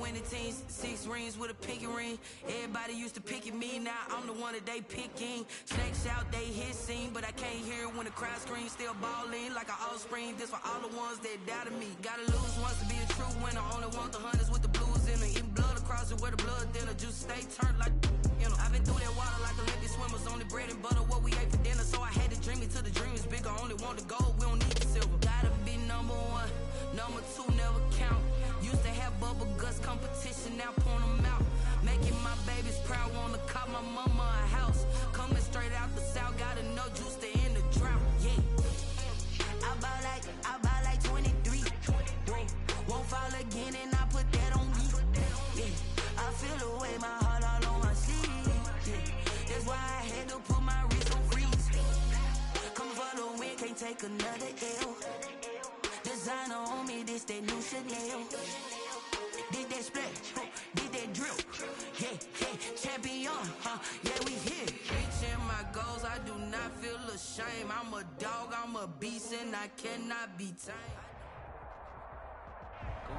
winning teams, 6 rings with a pinky ring. Everybody used to pick at me, now I'm the one that they picking. Snakes out, they hit scene, but I can't hear it when the crowd screams. Still balling like an offspring, this for all the ones that doubted me. Gotta lose once to be a true winner, only want the hunters with the blues in them. Eating blood across it where the blood dinner, juice stay turned like, you know. I've been through that water like Olympic swimmers, only bread and butter what we ate for dinner. So I had to dream it till the dream is bigger, only want the gold, we don't need the silver. Gotta be number 1, number 2 never count. Used to have bubble guts competition, now point them out. Making my babies proud, wanna cop my mama a house. Coming straight out the south, got enough juice to end the drought, yeah. I buy like 23, won't fall again and I put that on me, yeah. I feel the way, my heart all on my sleeve, yeah. That's why I had to put my wrist on freeze. Coming for the win, can't take another L. Designer on me, this that new Chanel. Did that splash, did that drip, yeah, champion, yeah, we here. Reaching my goals, I do not feel ashamed. I'm a dog, I'm a beast, and I cannot be tamed.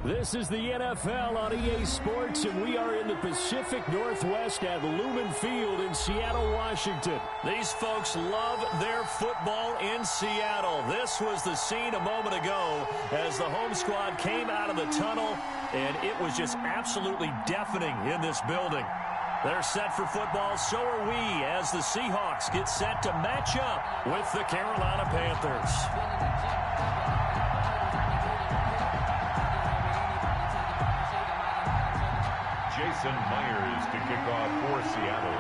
This is the NFL on EA Sports, and we are in the Pacific Northwest at Lumen Field in Seattle, Washington. These folks love their football in Seattle. This was the scene a moment ago as the home squad came out of the tunnel, and it was just absolutely deafening in this building. They're set for football, so are we, as the Seahawks get set to match up with the Carolina Panthers. Jason Myers to kick off for Seattle.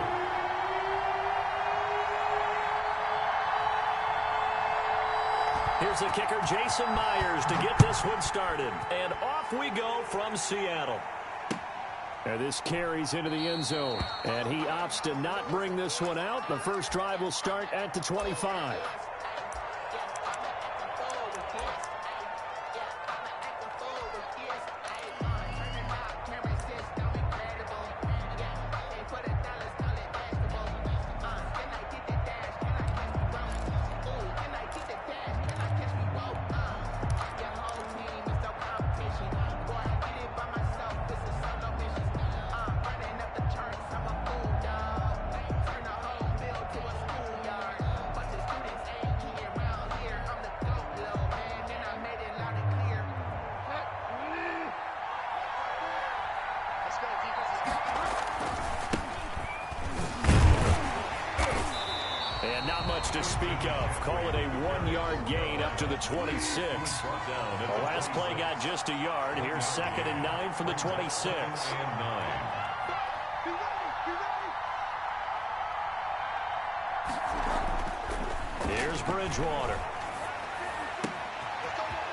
Here's the kicker, Jason Myers, to get this one started. And off we go from Seattle. And this carries into the end zone. And he opts to not bring this one out. The first drive will start at the 25. To speak of. Call it a 1-yard gain up to the 26. The last play got just a yard. Here's 2nd and 9 from the 26. Here's Bridgewater.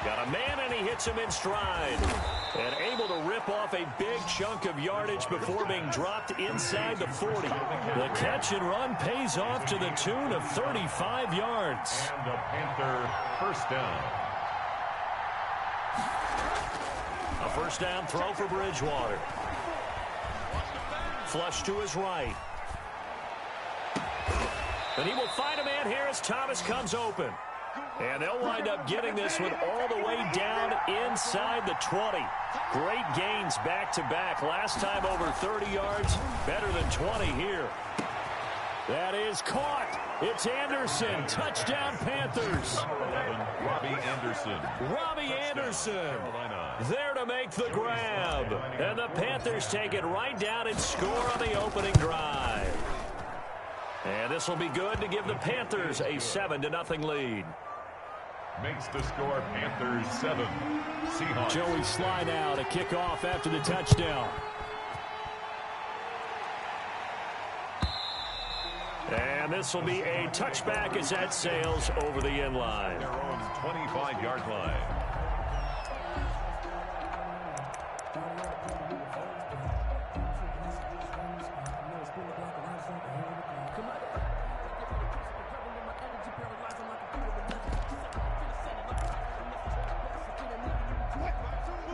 Got a man, and he hits him in stride. And able to rip off a big chunk of yardage before being dropped inside the 40. The catch and run pays off to the tune of 35 yards. And the Panther first down. A first down throw for Bridgewater. Flush to his right. And he will find a man here as Thomas comes open. And they'll wind up getting this one all the way down inside the 20. Great gains back-to-back. Last time over 30 yards, better than 20 here. That is caught. It's Anderson. Touchdown, Panthers. Robbie Anderson there to make the grab. And the Panthers take it right down and score on the opening drive. And this will be good to give the Panthers a 7-0 lead. Makes the score Panthers 7. Seahawks. Joey Sly now to kick off after the touchdown. And this will be a touchback as that sails over the end line. Their own 25-yard line.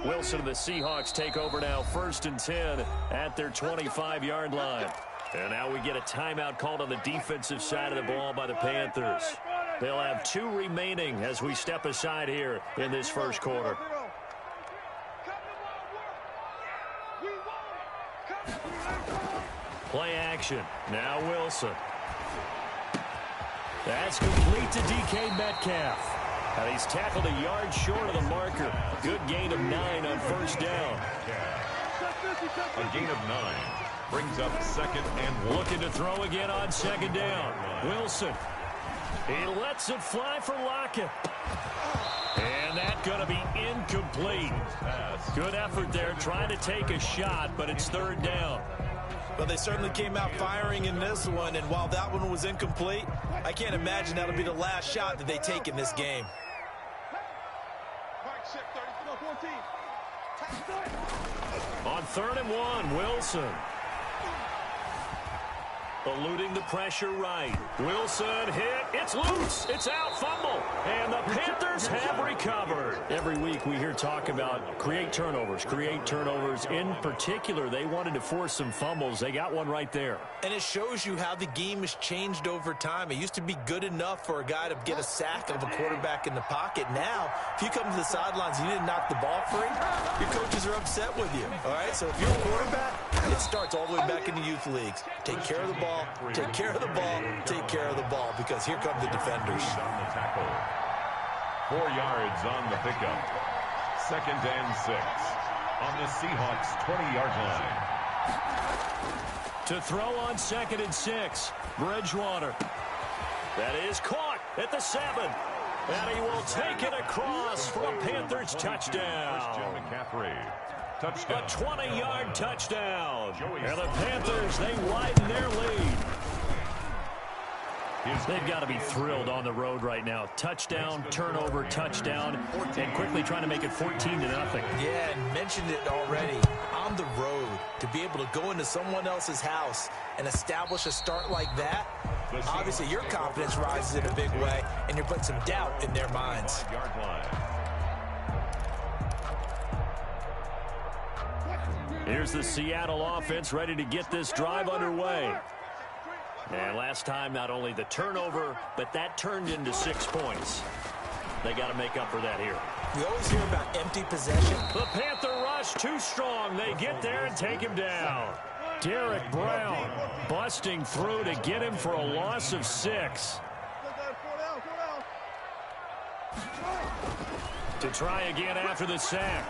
Wilson and the Seahawks take over now, 1st and 10 at their 25-yard line. And now we get a timeout called on the defensive side of the ball by the Panthers. They'll have 2 remaining as we step aside here in this first quarter. Play action. Now Wilson. That's complete to DK Metcalf. And he's tackled a yard short of the marker. Good gain of 9 on first down. A gain of 9 brings up 2nd and 1. Looking to throw again on 2nd down. Wilson. He lets it fly for Lockett. And that's going to be incomplete. Good effort there trying to take a shot, but it's 3rd down. Well, they certainly came out firing in this one, and while that one was incomplete, I can't imagine that'll be the last shot that they take in this game. On 3rd and 1, Wilson. Eluding the pressure right. Wilson hit. It's loose. It's out. Fumble. And the Panthers have recovered. Every week we hear talk about create turnovers. In particular, they wanted to force some fumbles. They got one right there. And it shows you how the game has changed over time. It used to be good enough for a guy to get a sack of a quarterback in the pocket. Now, if you come to the sidelines and you didn't knock the ball free, your coaches are upset with you. All right? So if you're a quarterback, it starts all the way back in the youth leagues. Take care of the ball. Take care of the ball, take care of the ball, because here come the defenders. On the tackle. 4 yards on the pickup. 2nd and 6 on the Seahawks' 20-yard line. To throw on 2nd and 6, Bridgewater. That is caught at the 7. And he will take it across for a Panthers touchdown. Touchdown. A 20-yard touchdown. And the Panthers, they widen their lead. They've got to be thrilled on the road right now. Touchdown, turnover, touchdown, and quickly trying to make it 14-0. Yeah, and mentioned it already. On the road, to be able to go into someone else's house and establish a start like that, obviously your confidence rises in a big way, and you're putting some doubt in their minds. Here's the Seattle offense ready to get this drive underway. And last time, not only the turnover, but that turned into 6 points. They got to make up for that here. We always hear about empty possession. The Panther rush too strong. They get there and take him down. Derek Brown busting through to get him for a loss of 6. To try again after the sack.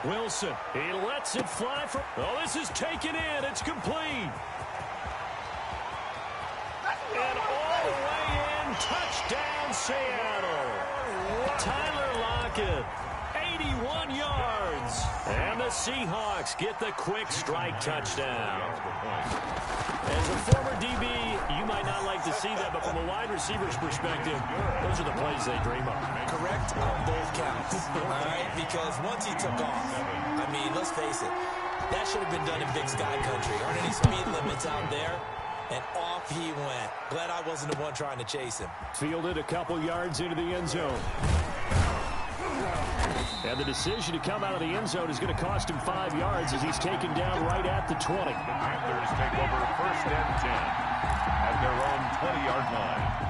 Wilson, he lets it fly for... Oh, this is taken in. It's complete. And all the way in. Touchdown, Seattle. Tyler Lockett, 81 yards. And the Seahawks get the quick strike touchdown. As a former DB, you might not like to see that, but from a wide receiver's perspective, those are the plays they dream of. Correct on both counts. All right, because once he took off, I mean, let's face it, that should have been done in Big Sky country. Aren't any speed limits out there? And off he went. Glad I wasn't the one trying to chase him. Fielded a couple yards into the end zone. And the decision to come out of the end zone is going to cost him 5 yards as he's taken down right at the 20. The Panthers take over 1st and 10 at their own 20-yard line.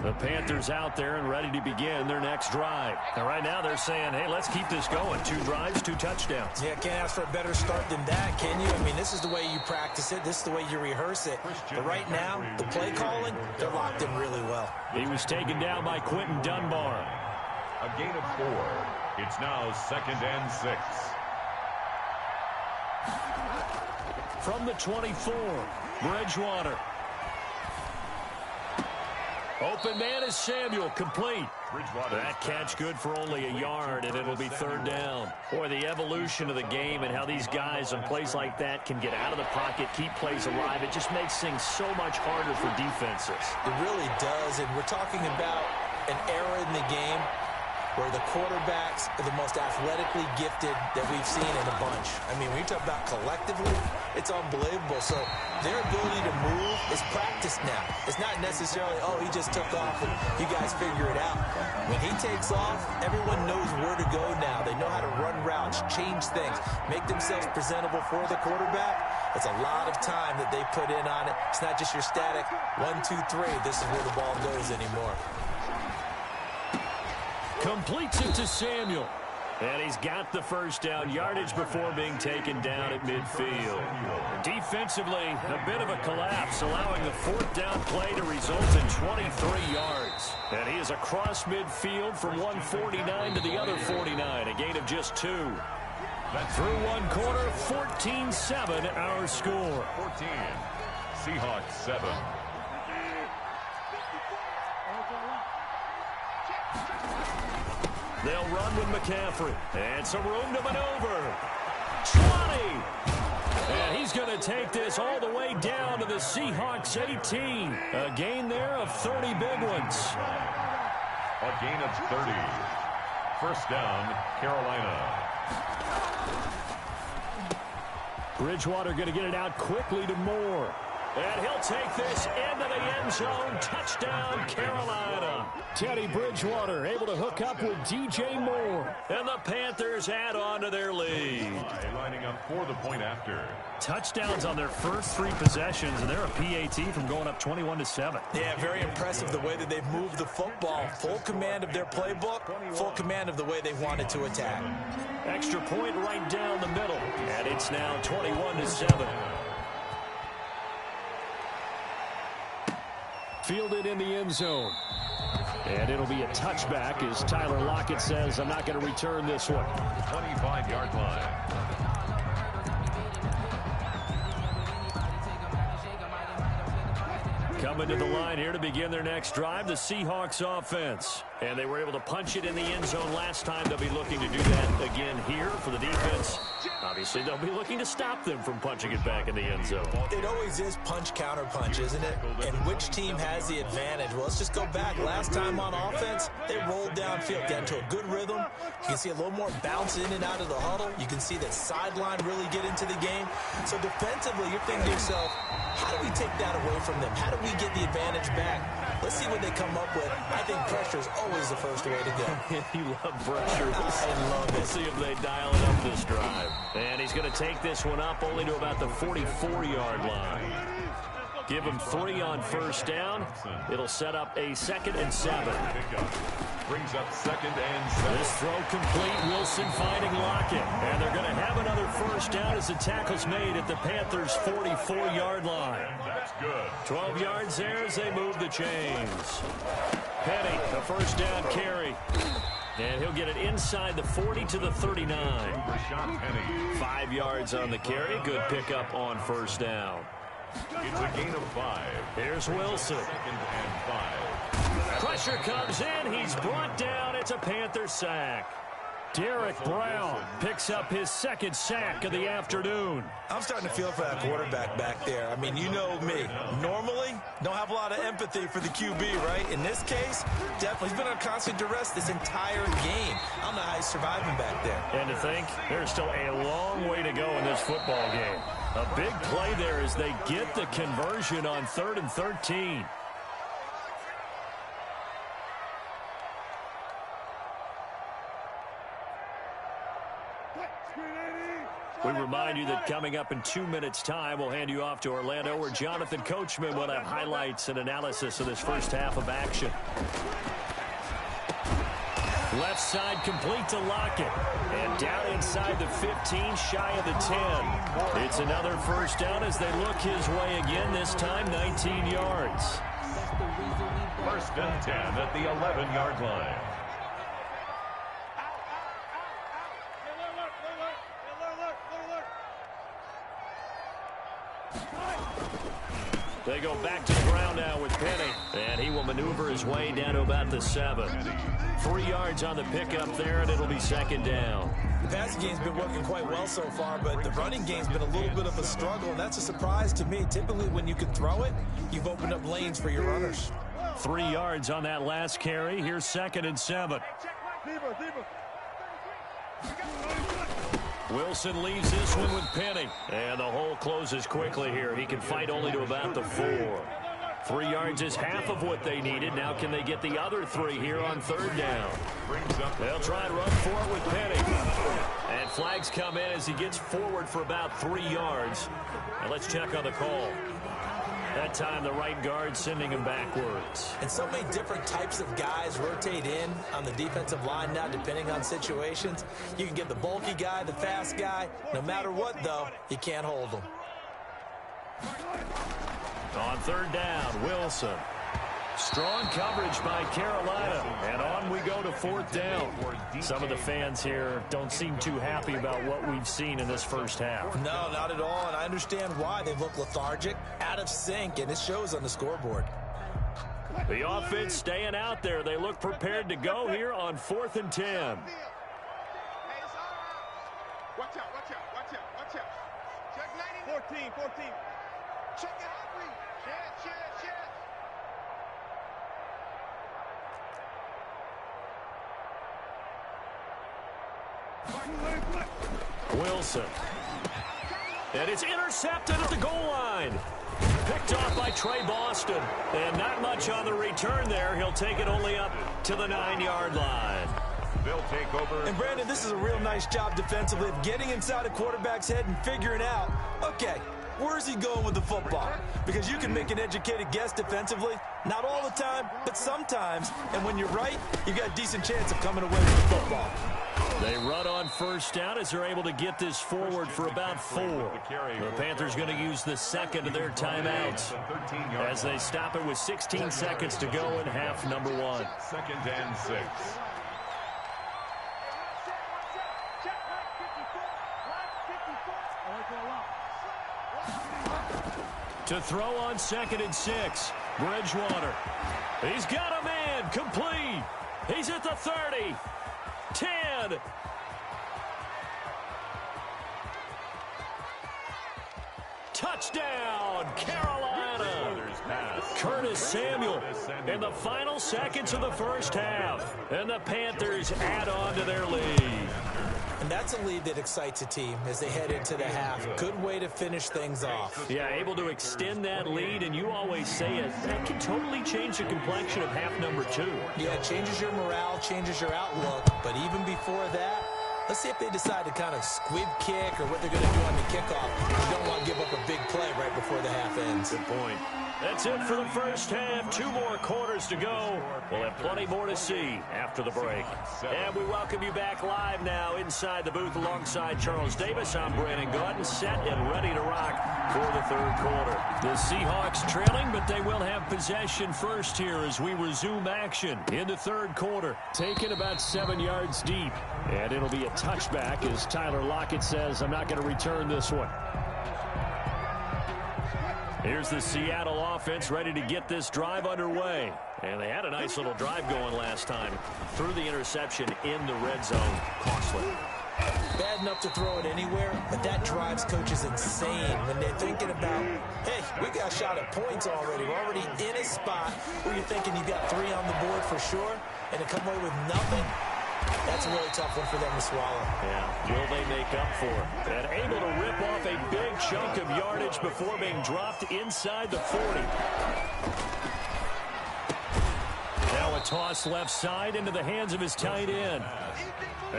The Panthers out there and ready to begin their next drive. And right now they're saying, hey, let's keep this going. 2 drives, 2 touchdowns. Yeah, can't ask for a better start than that, can you? I mean, this is the way you practice it. This is the way you rehearse it. But right now, the play calling, they're locked in really well. He was taken down by Quentin Dunbar. A gain of 4. It's now 2nd and 6. From the 24, Bridgewater. Open man is Samuel, complete. That catch good for only a yard, and it'll be 3rd down. Boy, the evolution of the game and how these guys on plays like that can get out of the pocket, keep plays alive, it just makes things so much harder for defenses. It really does, and we're talking about an era in the game where the quarterbacks are the most athletically gifted that we've seen in a bunch. I mean, when you talk about collectively, it's unbelievable. So their ability to move is practiced now. It's not necessarily, oh, he just took off and you guys figure it out. When he takes off, everyone knows where to go now. They know how to run routes, change things, make themselves presentable for the quarterback. It's a lot of time that they put in on it. It's not just your static 1, 2, 3. This is where the ball goes anymore. Completes it to Samuel. And he's got the first down yardage before being taken down at midfield. Defensively, a bit of a collapse, allowing the fourth down play to result in 23 yards. And he is across midfield from 149 to the other 49, a gain of just 2. Through one quarter, 14-7 our score. 14. Seahawks 7. They'll run with McCaffrey. And some room to maneuver. 20. And he's going to take this all the way down to the Seahawks 18. A gain there of 30 big ones. A gain of 30. First down, Carolina. Bridgewater going to get it out quickly to Moore. And he'll take this into the end zone. Touchdown, Carolina. Teddy Bridgewater able to hook up with DJ Moore. And the Panthers add on to their lead. Lining up for the point after. Touchdowns on their first 3 possessions, and they're a PAT from going up 21-7. Yeah, very impressive the way that they've moved the football. Full command of their playbook, full command of the way they wanted to attack. Extra point right down the middle. And it's now 21-7. Fielded in the end zone. And it'll be a touchback as Tyler Lockett says, I'm not going to return this one. 25-yard line. Coming to the line here to begin their next drive, the Seahawks offense. And they were able to punch it in the end zone last time. They'll be looking to do that again here for the defense. Obviously, they'll be looking to stop them from punching it back in the end zone. It always is punch-counter-punch, isn't it? And which team has the advantage? Well, let's just go back. Last time on offense, they rolled downfield, got into a good rhythm. You can see a little more bounce in and out of the huddle. You can see that sideline really get into the game. So defensively, you're thinking to yourself, how do we take that away from them? How do we get the advantage back? Let's see what they come up with. I think pressure is always the first way to go. You love pressure. I love it. We'll see if they dial it up this drive. And he's going to take this one up only to about the 44-yard line. Give him 3 on first down. It'll set up a 2nd and 7. Brings up 2nd and 7. This throw complete. Wilson finding Lockett. And they're going to have another first down as the tackle's made at the Panthers' 44-yard line. That's good. 12 yards there as they move the chains. Penny, a first down carry. And he'll get it inside the 40 to the 39. Rashawn Penny. 5 yards on the carry. Good pickup on first down. It's a gain of 5. Here's Wilson. 2nd and 5. Pressure comes in. He's brought down. It's a Panther sack. Derek Brown picks up his 2nd sack of the afternoon. I'm starting to feel for that quarterback back there. I mean, you know me. Normally, don't have a lot of empathy for the QB, right? In this case, definitely. He's been on constant duress this entire game. I don't know how he's surviving back there. And to think, there's still a long way to go in this football game. A big play there as they get the conversion on 3rd and 13. We remind you that coming up in 2 minutes' time, we'll hand you off to Orlando, where Jonathan Coachman will have highlights and analysis of this first half of action. Left side complete to Lockett. And down inside the 15, shy of the 10. It's another first down as they look his way again, this time 19 yards. 1st and 10 at the 11-yard line. They go back to the ground now with Penny. And he will maneuver his way down to about the 7. 3 yards on the pickup there, and it'll be 2nd down. The passing game's been working quite well so far, but the running game's been a little bit of a struggle, and that's a surprise to me. Typically, when you can throw it, you've opened up lanes for your runners. 3 yards on that last carry. Here's 2nd and 7. Wilson leaves this one with Penny. And the hole closes quickly here. He can fight only to about the 4. 3 yards is half of what they needed. Now can they get the other 3 here on 3rd down? They'll try and run for it with Penny. And flags come in as he gets forward for about 3 yards. Now let's check on the call. That time the right guard sending him backwards. And so many different types of guys rotate in on the defensive line now depending on situations. You can get the bulky guy, the fast guy. No matter what, though, you can't hold them. On 3rd down, Wilson. Strong coverage by Carolina. And on we go to 4th down. Some of the fans here don't seem too happy about what we've seen in this first half. No, not at all. And I understand why. They look lethargic, out of sync, and it shows on the scoreboard. The offense staying out there. They look prepared to go here on 4th and 10. Watch out, watch out, watch out, watch out. Check 90. 14. Check it out, please. Shit. Wilson. And it's intercepted at the goal line. Picked off by Trey Boston. And not much on the return there. He'll take it only up to the 9-yard line. They'll take over. And Brandon, this is a real nice job defensively of getting inside a quarterback's head and figuring out, okay, where's he going with the football? Because you can make an educated guess defensively. Not all the time, but sometimes. And when you're right, you've got a decent chance of coming away with the football. They run on 1st down as they're able to get this forward for about 4. The Panthers going to use the second of their timeouts as they stop it with 16 seconds to go in half number 1. 2nd and 6. To throw on 2nd and 6. Bridgewater. He's got a man. Complete. He's at the 30. 10. Touchdown, Carolina. Curtis Samuel in the final seconds of the first half. And the Panthers add on to their lead. And that's a lead that excites a team as they head into the half. Good way to finish things off. Yeah, able to extend that lead, and you always say it, that can totally change the complexion of half number 2. Yeah, it changes your morale, changes your outlook. But even before that, let's see if they decide to kind of squib kick or what they're going to do on the kickoff. You don't want to give up a big play right before the half ends. Good point. That's it for the first half. 2 more quarters to go. We'll have plenty more to see after the break. And we welcome you back live now inside the booth alongside Charles Davis. I'm Brandon Gordon, set and ready to rock for the 3rd quarter. The Seahawks trailing, but they will have possession first here as we resume action in the 3rd quarter. Taken about 7 yards deep. And it'll be a touchback as Tyler Lockett says, I'm not going to return this one. Here's the Seattle offense ready to get this drive underway. And they had a nice little drive going last time. Threw the interception in the red zone. Costly. Bad enough to throw it anywhere, but that drives coaches insane when they're thinking about, hey, we got a shot at points already. We're already in a spot where you're thinking you got 3 on the board for sure, and to come away with nothing. That's a really tough one for them to swallow. Yeah, will they make up for it? And able to rip off a big chunk of yardage before being dropped inside the 40. Now a toss left side into the hands of his tight end.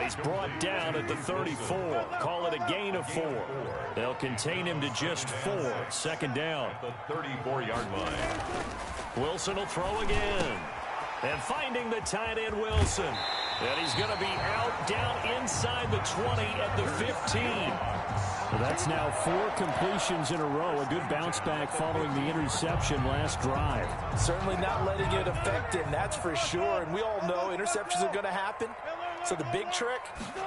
He's brought down at the 34. Call it a gain of 4. They'll contain him to just 4. 2nd down. The 34-yard line. Wilson will throw again. And finding the tight end Wilson. And he's going to be out down inside the 20 at the 15. Well, that's now 4 completions in a row. A good bounce back following the interception last drive. Certainly not letting it affect him, that's for sure. And we all know interceptions are going to happen. So the big trick,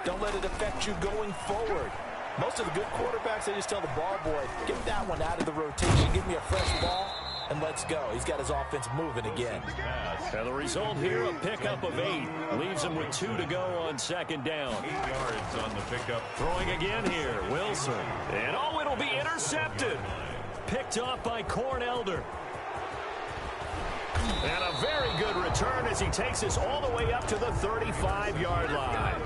don't let it affect you going forward. Most of the good quarterbacks, they just tell the ball boy, get that one out of the rotation, give me a fresh ball, and let's go. He's got his offense moving again. And the result here, a pickup of 8. Leaves him with 2 to go on 2nd down. 8 yards on the pickup. Throwing again here, Wilson. And oh, it'll be intercepted. Picked off by Corn Elder. And a very good return as he takes us all the way up to the 35-yard line.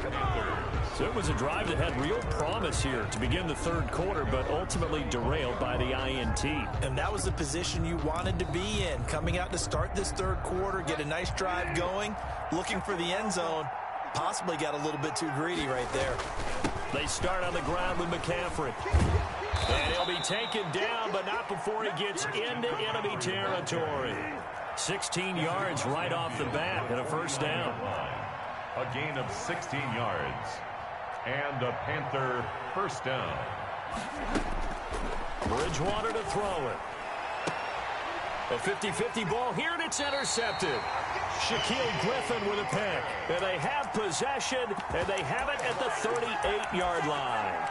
So it was a drive that had real promise here to begin the third quarter, but ultimately derailed by the INT. And that was the position you wanted to be in, coming out to start this third quarter, get a nice drive going, looking for the end zone. Possibly got a little bit too greedy right there. They start on the ground with McCaffrey. And he'll be taken down, but not before he gets into enemy territory. 16 yards right off the bat and a first down. A gain of 16 yards. And a Panther first down. Bridgewater to throw it. A 50-50 ball here, and it's intercepted. Shaquille Griffin with a pick. And they have possession, and they have it at the 38-yard line.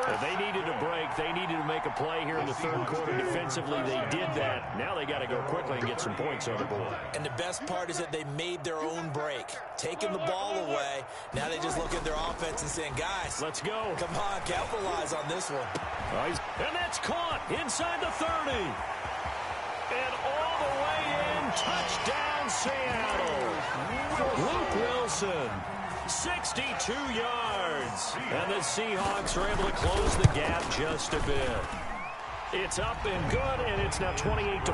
If they needed a break, they needed to make a play here in the third quarter defensively. They did that. Now they got to go quickly and get some points on the board. And the best part is that they made their own break, taking the ball away. Now they just look at their offense and saying, guys, let's go. Come on, capitalize on this one. And that's caught inside the 30. And all the way in, touchdown Seattle. Luke Wilson, 62 yards. And the Seahawks are able to close the gap just a bit. It's up and good, and it's now 28-14.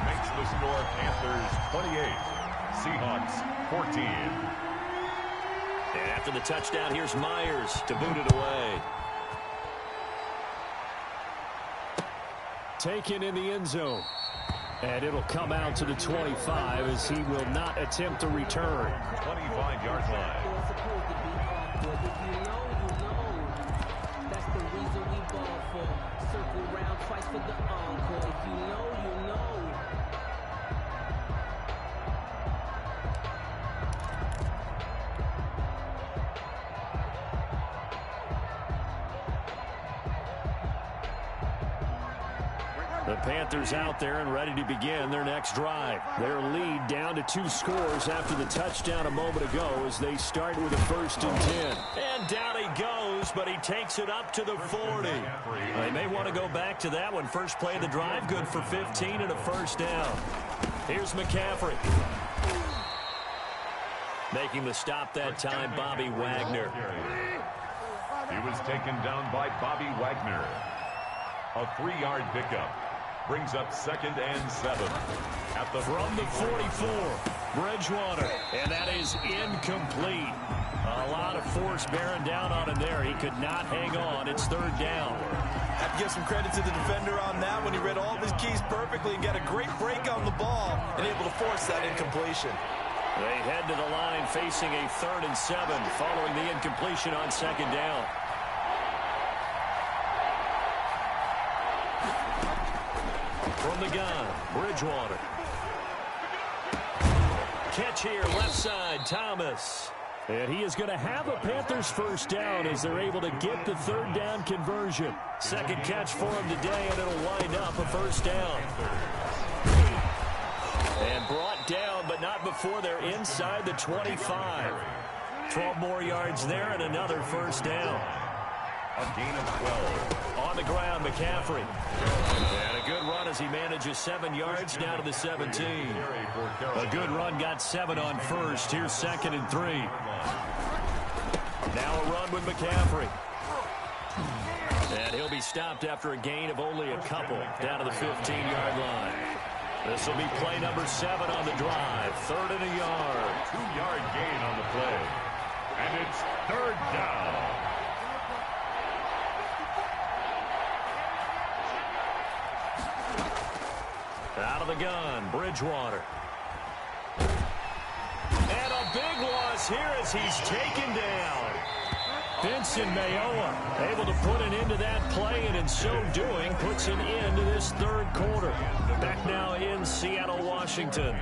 Makes the score Panthers 28, Seahawks 14. And after the touchdown, here's Myers to boot it away. Taken in the end zone. And it'll come out to the 25 as he will not attempt to return. 25-yard line. That's the reason we ball for. Circle round twice for the encore. If you know, you know. The Panthers out there and ready to begin their next drive. Their lead down to 2 scores after the touchdown a moment ago as they start with a 1st and 10. And down he goes, but he takes it up to the 40. They may want to go back to that one. First play of the drive, good for 15 and a first down. Here's McCaffrey. Making the stop that time, Bobby Wagner. He was taken down by Bobby Wagner. A 3-yard pickup. Brings up 2nd and 7. At the from the 44, Bridgewater, and that is incomplete. A lot of force bearing down on him there. He could not hang on. It's 3rd down. Have to give some credit to the defender on that when he read all of his keys perfectly and got a great break on the ball and able to force that incompletion. They head to the line facing a 3rd and 7 following the incompletion on 2nd down. From the gun, Bridgewater. Catch here, left side, Thomas. And he is going to have a Panthers first down as they're able to get the 3rd down conversion. 2nd catch for him today, and it'll wind up a first down. And brought down, but not before they're inside the 25. 12 more yards there and another first down. A gain of 12. On the ground, McCaffrey. And a good run as he manages 7 yards down to the 17. A good run, got 7 on first. Here's 2nd and 3. Now a run with McCaffrey. And he'll be stopped after a gain of only a couple down to the 15-yard line. This will be play number 7 on the drive. 3rd and a yard. 2-yard gain on the play. And it's 3rd down. Out of the gun, Bridgewater. And a big loss here as he's taken down. Vincent Mayoa able to put an end to that play, and in so doing, puts an end to this 3rd quarter. Back now in Seattle, Washington.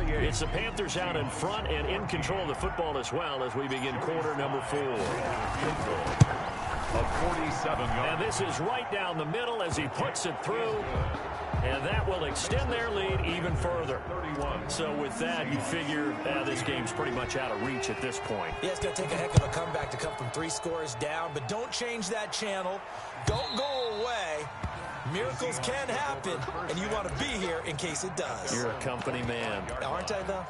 It's the Panthers out in front and in control of the football as well as we begin quarter number 4. A 47-yard. And this is right down the middle as he puts it through. And that will extend their lead even further. 31. So with that, you figure this game's pretty much out of reach at this point. Yeah, it's going to take a heck of a comeback to come from 3 scores down, but don't change that channel. Don't go away. Miracles can happen, and you want to be here in case it does. You're a company man. Aren't I, though?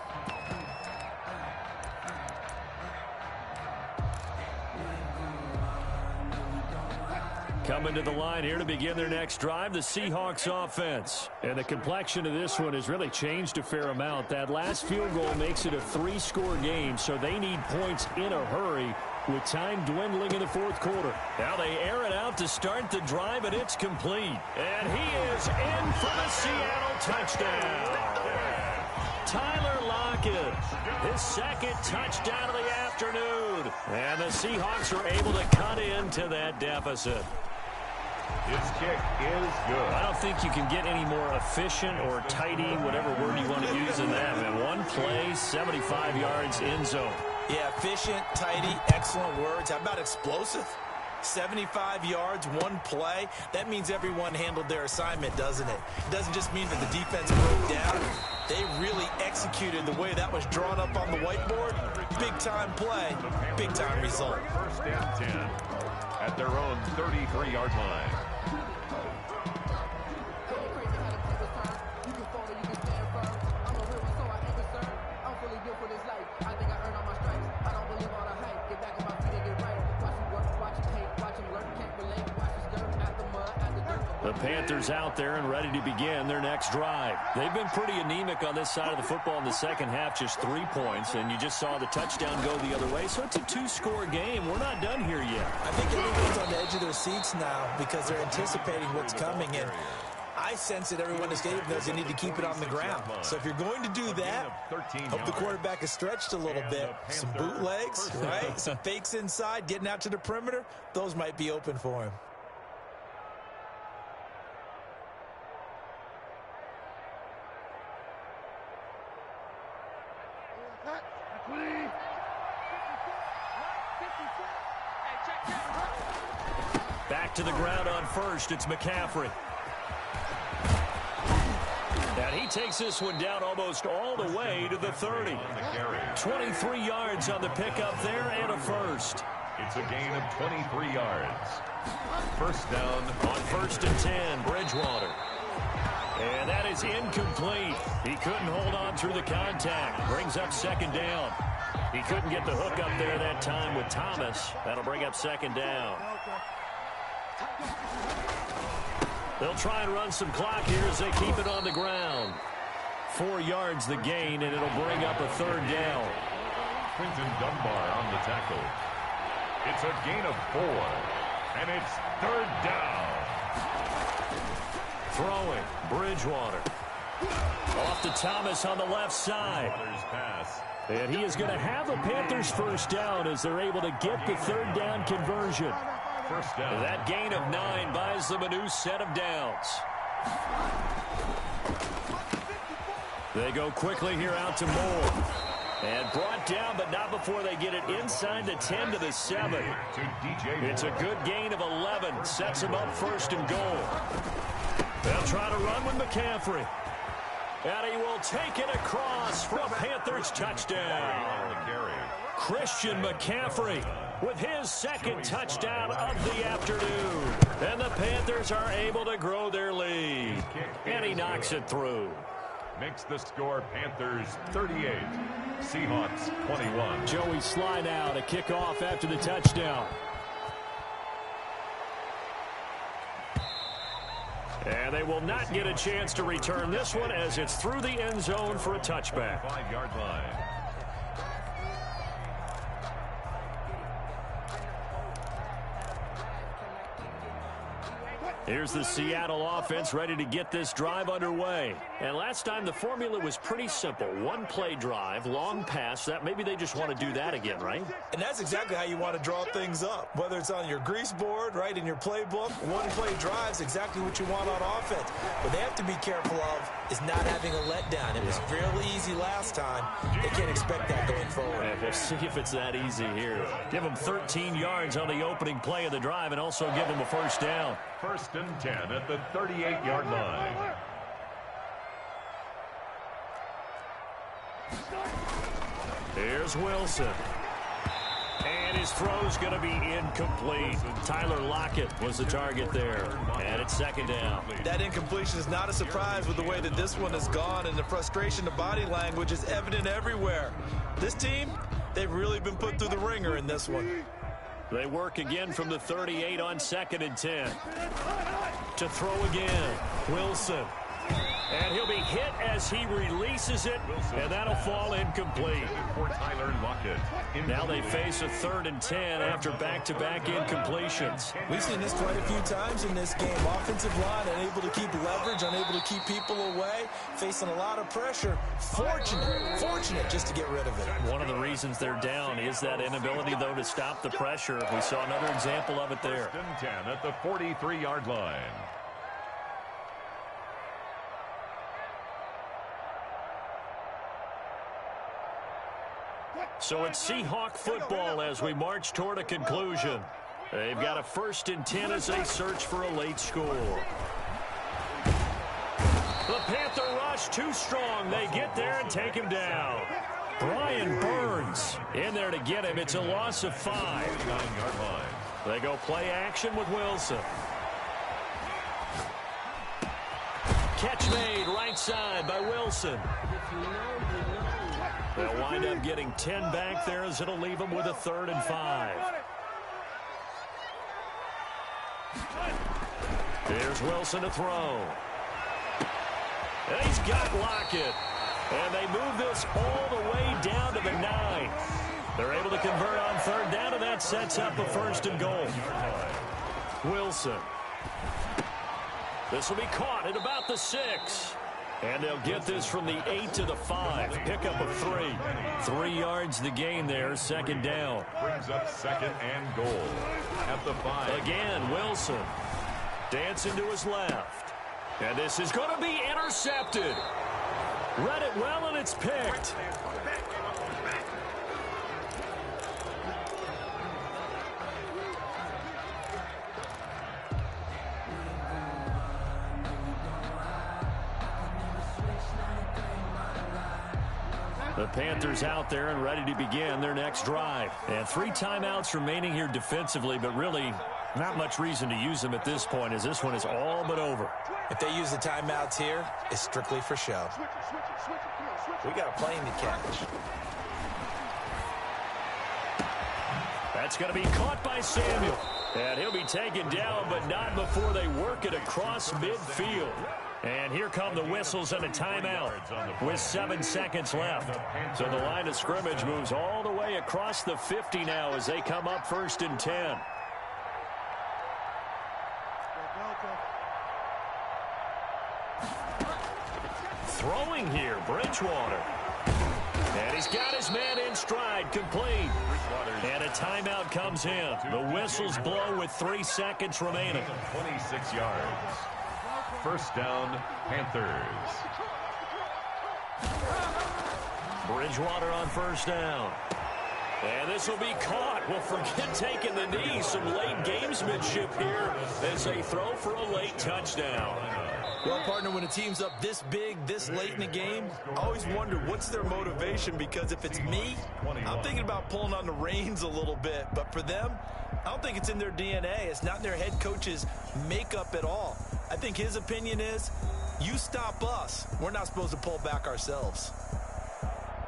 Coming to the line here to begin their next drive, the Seahawks offense. And the complexion of this one has really changed a fair amount. That last field goal makes it a 3-score game, so they need points in a hurry with time dwindling in the fourth quarter. Now they air it out to start the drive, and it's complete. And he is in for the Seattle touchdown. Tyler Lockett, his second touchdown of the afternoon. And the Seahawks are able to cut into that deficit. His kick is good. I don't think you can get any more efficient or tidy, whatever word you want to use in that. Man, one play, 75 yards, end zone. Yeah, efficient, tidy, excellent words. How about explosive? 75 yards, one play. That means everyone handled their assignment, doesn't it? It doesn't just mean that the defense broke down. They really executed the way that was drawn up on the whiteboard. Big-time play, big-time result. First and 10 at their own 33-yard line. The Panthers out there and ready to begin their next drive. They've been pretty anemic on this side of the football in the second half, just 3 points, and you just saw the touchdown go the other way, so it's a 2-score game. We're not done here yet. I think everyone's on the edge of their seats now because they're anticipating what's coming, and I sense that everyone is getting those. They need to keep it on the ground. So if you're going to do that, hope the quarterback is stretched a little bit. Some bootlegs, right? Some fakes inside, getting out to the perimeter. Those might be open for him. Back to the ground on first. It's McCaffrey. And he takes this one down almost all the way to the 30. 23 yards on the pickup there and a first. It's a gain of 23 yards. First down on first and 10, Bridgewater. And that is incomplete. He couldn't hold on through the contact. Brings up second down. He couldn't get the hook up there that time with Thomas. That'll bring up second down. They'll try and run some clock here as they keep it on the ground. 4 yards the gain, and it'll bring up a third down. Quinton Dunbar on the tackle. It's a gain of 4, and it's third down. Throwing, Bridgewater. Off to Thomas on the left side. Pass. And he is going to have the Panthers first down as they're able to get the third down conversion. First down. That gain of 9 buys them a new set of downs. They go quickly here out to Moore. And brought down, but not before they get it inside the 10 to the 7. It's a good gain of 11. Sets them up first and goal. They'll try to run with McCaffrey. And he will take it across for a Panthers touchdown. Christian McCaffrey with his second touchdown of the afternoon. And the Panthers are able to grow their lead. And he knocks it through. Makes the score Panthers 38, Seahawks 21. Joey slide out, a kickoff after the touchdown. And they will not get a chance to return this one as it's through the end zone for a touchback. 5-yard line. Here's the Seattle offense ready to get this drive underway. And last time the formula was pretty simple. One-play drive, long pass. That maybe they just want to do that again, right? And that's exactly how you want to draw things up. Whether it's on your grease board, right, in your playbook, one-play drive is exactly what you want on offense. What they have to be careful of is not having a letdown. It was real easy last time. They can't expect that going forward. Yeah, we'll see if it's that easy here. Give them 13 yards on the opening play of the drive and also give them a first down. First and 10 at the 38-yard line. Here's Wilson. And his throw's going to be incomplete. Tyler Lockett was the target there. And it's second down. That incompletion is not a surprise with the way that this one has gone, and the frustration of body language is evident everywhere. This team, they've really been put through the ringer in this one. They work again from the 38 on 2nd and 10. To throw again, Wilson. And he'll be hit as he releases it, and that'll fall incomplete. For Tyler Lockett. Now they face a 3rd and 10 after back-to-back incompletions. We've seen this quite a few times in this game. Offensive line unable to keep leverage, unable to keep people away, facing a lot of pressure. Fortunate just to get rid of it. One of the reasons they're down is that inability, though, to stop the pressure. We saw another example of it there. 1st and 10 at the 43-yard line. So it's Seahawk football as we march toward a conclusion. They've got a 1st and 10 as they search for a late score. The Panther rush too strong. They get there and take him down. Brian Burns in there to get him. It's a loss of 5. 49-yard line. They go play action with Wilson. Catch made right side by Wilson. They'll wind up getting 10 back there as it'll leave them with a 3rd and 5. Here's Wilson to throw. And he's got Lockett. And they move this all the way down to the 9. They're able to convert on 3rd down, and that sets up a 1st and goal. Wilson. This will be caught at about the 6. And they'll get this from the 8 to the 5. Pickup of 3. 3 yards the gain there, 2nd down. Brings up 2nd and goal at the 5. Again, Wilson. Dancing to his left. And this is going to be intercepted. Read it well, and it's picked. The Panthers out there and ready to begin their next drive. And 3 timeouts remaining here defensively, but really not much reason to use them at this point as this one is all but over. If they use the timeouts here, it's strictly for show. We got a plane to catch. That's going to be caught by Samuel. And he'll be taken down, but not before they work it across midfield. And here come the whistles and a timeout with 7 seconds left. So the line of scrimmage moves all the way across the 50 now as they come up 1st and 10. Throwing here, Bridgewater. And he's got his man in stride, complete. And a timeout comes in. The whistles blow with 3 seconds remaining. 26 yards. 1st down, Panthers. Bridgewater on 1st down. And this will be caught. Well, forget taking the knee. Some late gamesmanship here as they throw for a late touchdown. Well, partner, when a team's up this big, this late in the game, I always wonder what's their motivation, because if it's me, I'm thinking about pulling on the reins a little bit. But for them, I don't think it's in their DNA. It's not in their head coach's makeup at all. I think his opinion is, you stop us. We're not supposed to pull back ourselves.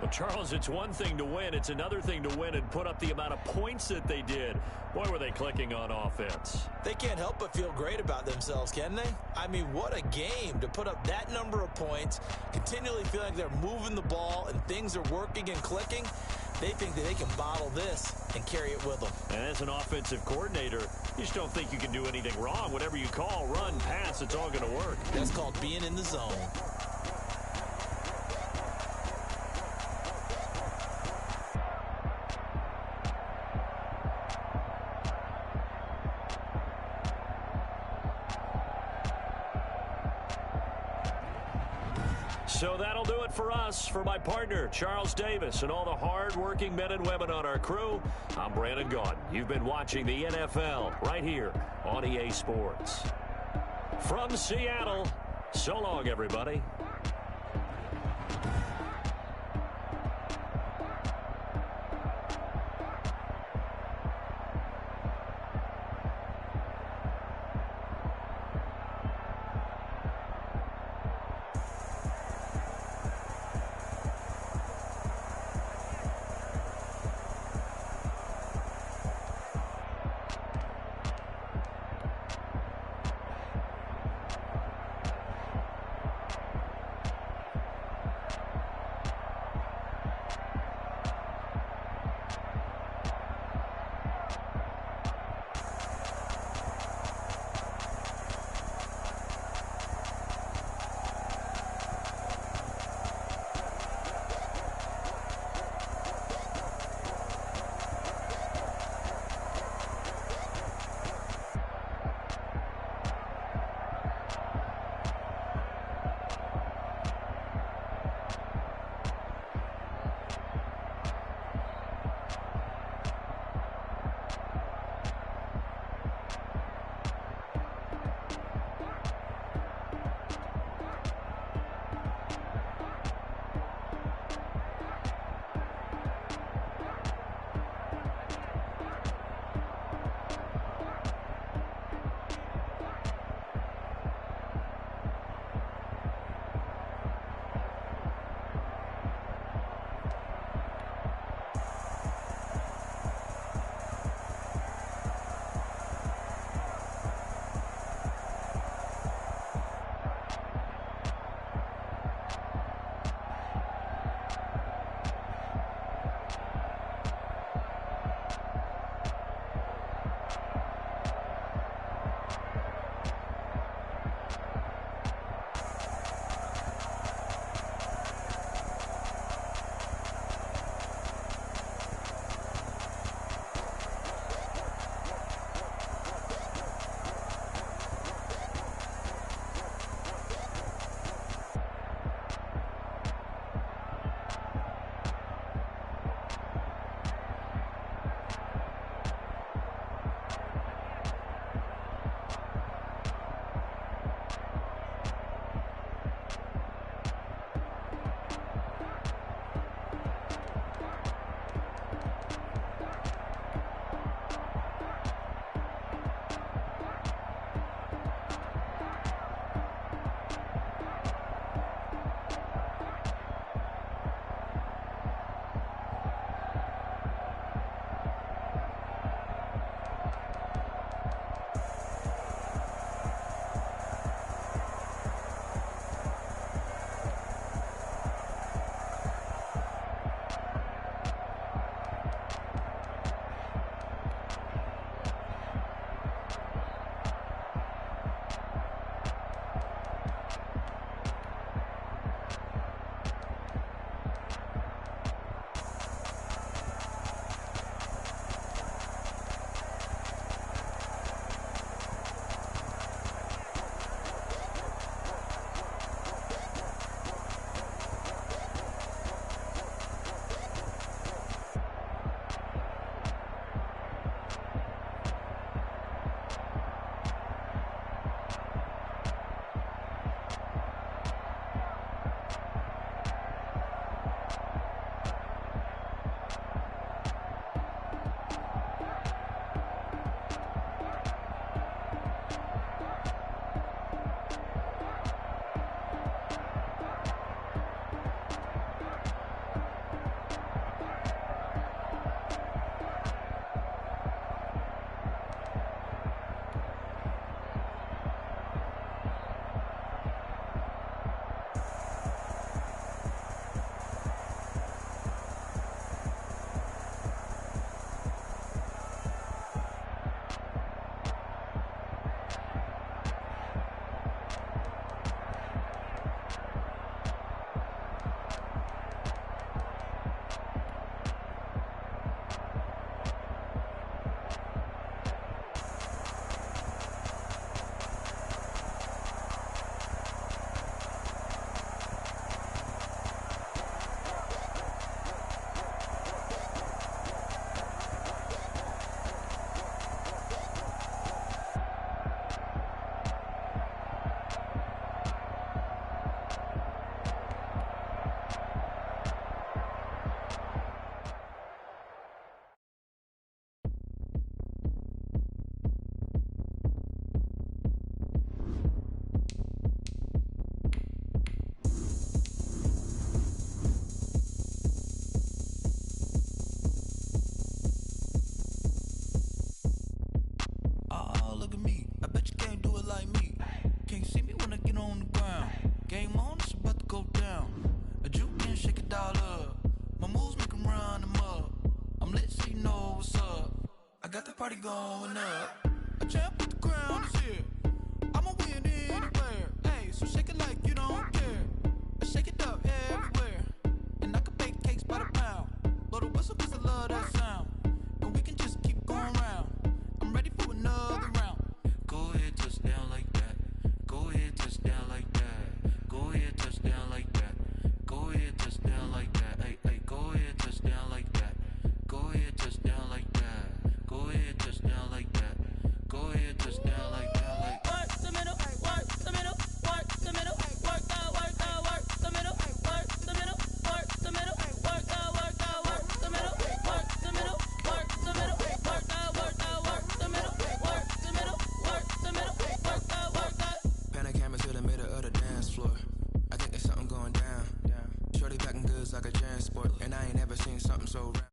Well, Charles, it's one thing to win. It's another thing to win and put up the amount of points that they did. Boy, were they clicking on offense. They can't help but feel great about themselves, can they? I mean, what a game to put up that number of points, continually feeling like they're moving the ball and things are working and clicking. They think that they can bottle this and carry it with them. And as an offensive coordinator, you just don't think you can do anything wrong. Whatever you call, run, pass, it's all going to work. That's called being in the zone. So that'll do it for us. For my partner, Charles Davis, and all the hard-working men and women on our crew, I'm Brandon Gaudin. You've been watching the NFL right here on EA Sports. From Seattle, so long, everybody. party going up. A champ with the crown is here. I'ma win anywhere. Hey, so shake it like you don't care. I shake it up everywhere. And I can bake cakes by the pound. Blow the whistle 'cause I love that sound. And we can just keep going round. I'm ready for another round. Go ahead, touch down like that. Go ahead, touch down like that. Go ahead, touch down like that. Go ahead, touch down like that. Hey, hey, go ahead, touch down like that. Go ahead, touch down like that. Go ahead, touch down like that. Go ahead, touch down like that. Like work the middle, work the middle, work the middle, work the middle, work the middle, work the middle, work the middle, work the middle, work the middle, work the middle, work the middle, work the middle, work the. Panic camera to the middle of the dance floor. I think there's something going down. Shorty packing goods like a transport, and I ain't never seen something so round.